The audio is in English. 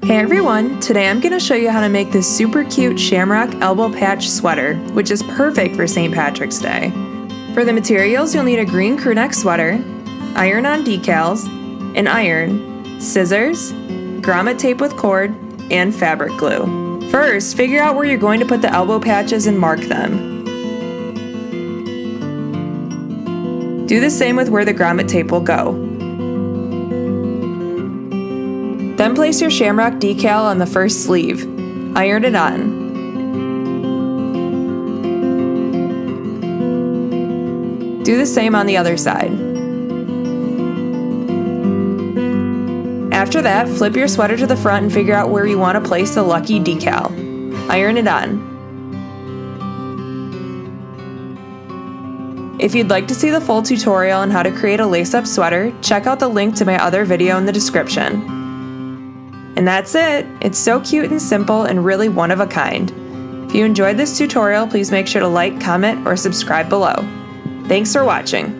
Hey everyone, today I'm going to show you how to make this super cute Shamrock elbow patch sweater, which is perfect for St. Patrick's Day. For the materials, you'll need a green crewneck sweater, iron-on decals, an iron, scissors, grommet tape with cord, and fabric glue. First, figure out where you're going to put the elbow patches and mark them. Do the same with where the grommet tape will go. Then place your Shamrock decal on the first sleeve. Iron it on. Do the same on the other side. After that, flip your sweater to the front and figure out where you want to place the lucky decal. Iron it on. If you'd like to see the full tutorial on how to create a lace-up sweater, check out the link to my other video in the description. And that's it! It's so cute and simple and really one of a kind. If you enjoyed this tutorial, please make sure to like, comment, or subscribe below. Thanks for watching!